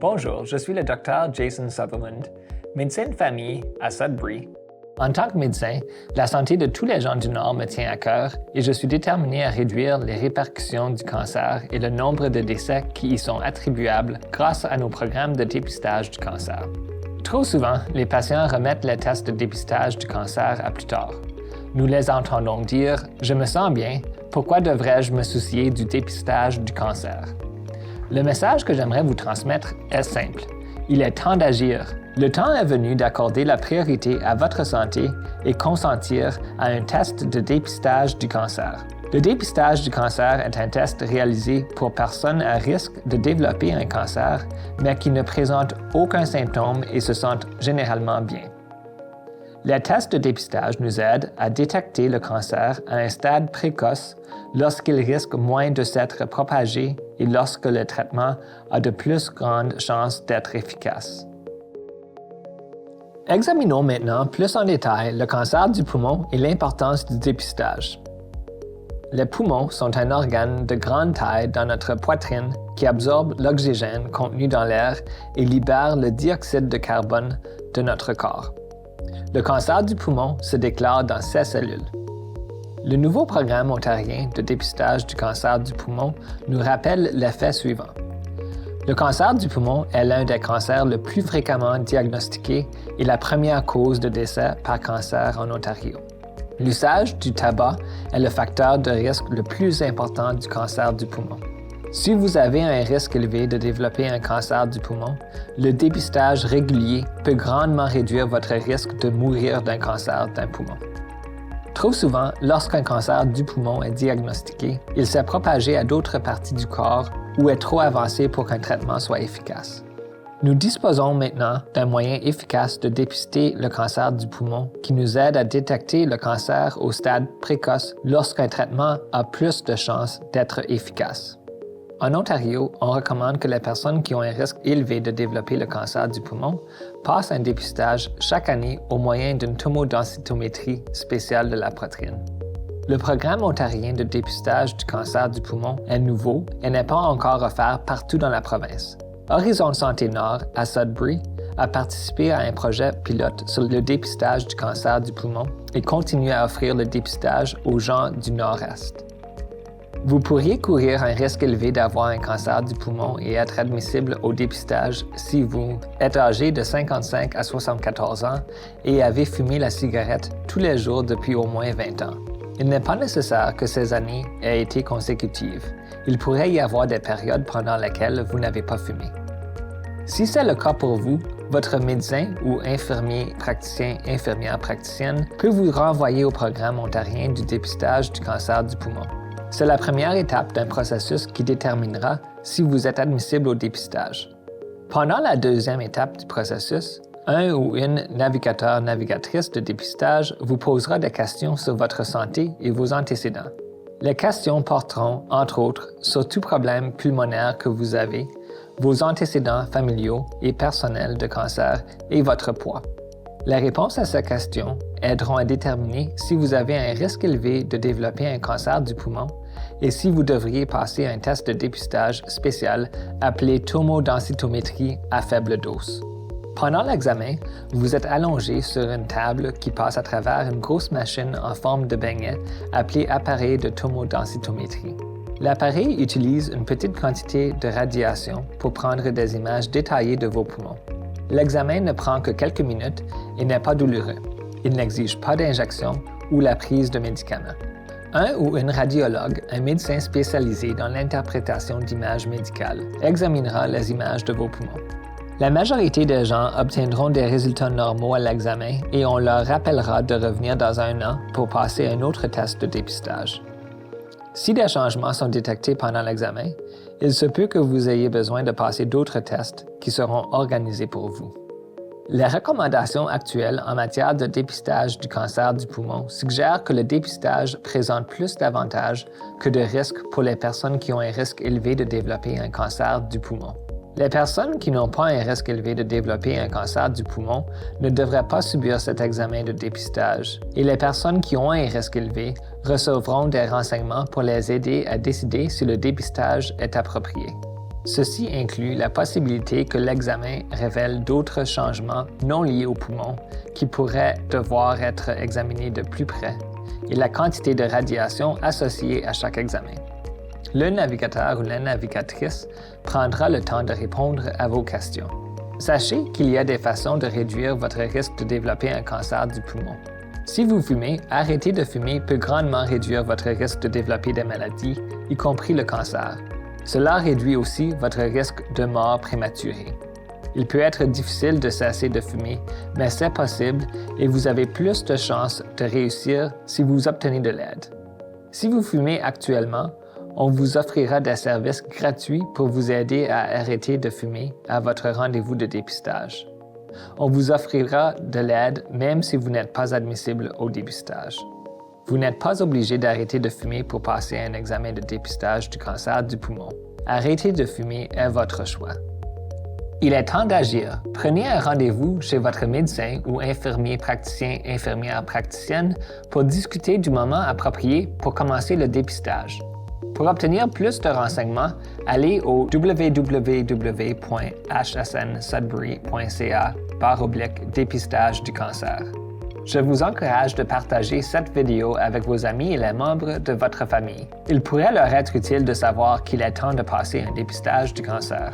Bonjour, je suis le Dr Jason Sutherland, médecin de famille à Sudbury. En tant que médecin, la santé de tous les gens du Nord me tient à cœur et je suis déterminé à réduire les répercussions du cancer et le nombre de décès qui y sont attribuables grâce à nos programmes de dépistage du cancer. Trop souvent, les patients remettent les tests de dépistage du cancer à plus tard. Nous les entendons dire « Je me sens bien, pourquoi devrais-je me soucier du dépistage du cancer ?» Le message que j'aimerais vous transmettre est simple. Il est temps d'agir. Le temps est venu d'accorder la priorité à votre santé et consentir à un test de dépistage du cancer. Le dépistage du cancer est un test réalisé pour personnes à risque de développer un cancer, mais qui ne présentent aucun symptôme et se sentent généralement bien. Les tests de dépistage nous aident à détecter le cancer à un stade précoce lorsqu'il risque moins de s'être propagé et lorsque le traitement a de plus grandes chances d'être efficace. Examinons maintenant plus en détail le cancer du poumon et l'importance du dépistage. Les poumons sont un organe de grande taille dans notre poitrine qui absorbe l'oxygène contenu dans l'air et libère le dioxyde de carbone de notre corps. Le cancer du poumon se déclare dans ces cellules. Le nouveau programme ontarien de dépistage du cancer du poumon nous rappelle les faits suivants. Le cancer du poumon est l'un des cancers le plus fréquemment diagnostiqués et la première cause de décès par cancer en Ontario. L'usage du tabac est le facteur de risque le plus important du cancer du poumon. Si vous avez un risque élevé de développer un cancer du poumon, le dépistage régulier peut grandement réduire votre risque de mourir d'un cancer d'un poumon. Trop souvent, lorsqu'un cancer du poumon est diagnostiqué, il s'est propagé à d'autres parties du corps ou est trop avancé pour qu'un traitement soit efficace. Nous disposons maintenant d'un moyen efficace de dépister le cancer du poumon qui nous aide à détecter le cancer au stade précoce lorsqu'un traitement a plus de chances d'être efficace. En Ontario, on recommande que les personnes qui ont un risque élevé de développer le cancer du poumon passent un dépistage chaque année au moyen d'une tomodensitométrie spéciale de la poitrine. Le programme ontarien de dépistage du cancer du poumon est nouveau et n'est pas encore offert partout dans la province. Horizon Santé Nord à Sudbury a participé à un projet pilote sur le dépistage du cancer du poumon et continue à offrir le dépistage aux gens du Nord-Est. Vous pourriez courir un risque élevé d'avoir un cancer du poumon et être admissible au dépistage si vous êtes âgé de 55 à 74 ans et avez fumé la cigarette tous les jours depuis au moins 20 ans. Il n'est pas nécessaire que ces années aient été consécutives. Il pourrait y avoir des périodes pendant lesquelles vous n'avez pas fumé. Si c'est le cas pour vous, votre médecin ou infirmier praticien, infirmière praticienne peut vous renvoyer au programme ontarien du dépistage du cancer du poumon. C'est la première étape d'un processus qui déterminera si vous êtes admissible au dépistage. Pendant la deuxième étape du processus, un ou une navigateur-navigatrice de dépistage vous posera des questions sur votre santé et vos antécédents. Les questions porteront, entre autres, sur tout problème pulmonaire que vous avez, vos antécédents familiaux et personnels de cancer et votre poids. Les réponses à ces questions aideront à déterminer si vous avez un risque élevé de développer un cancer du poumon et si vous devriez passer un test de dépistage spécial appelé tomodensitométrie à faible dose. Pendant l'examen, vous êtes allongé sur une table qui passe à travers une grosse machine en forme de beignet appelée appareil de tomodensitométrie. L'appareil utilise une petite quantité de radiation pour prendre des images détaillées de vos poumons. L'examen ne prend que quelques minutes et n'est pas douloureux. Il n'exige pas d'injection ou la prise de médicaments. Un ou une radiologue, un médecin spécialisé dans l'interprétation d'images médicales, examinera les images de vos poumons. La majorité des gens obtiendront des résultats normaux à l'examen et on leur rappellera de revenir dans un an pour passer un autre test de dépistage. Si des changements sont détectés pendant l'examen, il se peut que vous ayez besoin de passer d'autres tests qui seront organisés pour vous. Les recommandations actuelles en matière de dépistage du cancer du poumon suggèrent que le dépistage présente plus d'avantages que de risques pour les personnes qui ont un risque élevé de développer un cancer du poumon. Les personnes qui n'ont pas un risque élevé de développer un cancer du poumon ne devraient pas subir cet examen de dépistage et les personnes qui ont un risque élevé recevront des renseignements pour les aider à décider si le dépistage est approprié. Ceci inclut la possibilité que l'examen révèle d'autres changements non liés aux poumons qui pourraient devoir être examinés de plus près et la quantité de radiation associée à chaque examen. Le navigateur ou la navigatrice prendra le temps de répondre à vos questions. Sachez qu'il y a des façons de réduire votre risque de développer un cancer du poumon. Si vous fumez, arrêter de fumer peut grandement réduire votre risque de développer des maladies, y compris le cancer. Cela réduit aussi votre risque de mort prématurée. Il peut être difficile de cesser de fumer, mais c'est possible et vous avez plus de chances de réussir si vous obtenez de l'aide. Si vous fumez actuellement, on vous offrira des services gratuits pour vous aider à arrêter de fumer à votre rendez-vous de dépistage. On vous offrira de l'aide même si vous n'êtes pas admissible au dépistage. Vous n'êtes pas obligé d'arrêter de fumer pour passer un examen de dépistage du cancer du poumon. Arrêter de fumer est votre choix. Il est temps d'agir. Prenez un rendez-vous chez votre médecin ou infirmier praticien, infirmière praticienne pour discuter du moment approprié pour commencer le dépistage. Pour obtenir plus de renseignements, allez au www.hsnsudbury.ca/dépistage du cancer. Je vous encourage de partager cette vidéo avec vos amis et les membres de votre famille. Il pourrait leur être utile de savoir qu'il est temps de passer un dépistage du cancer.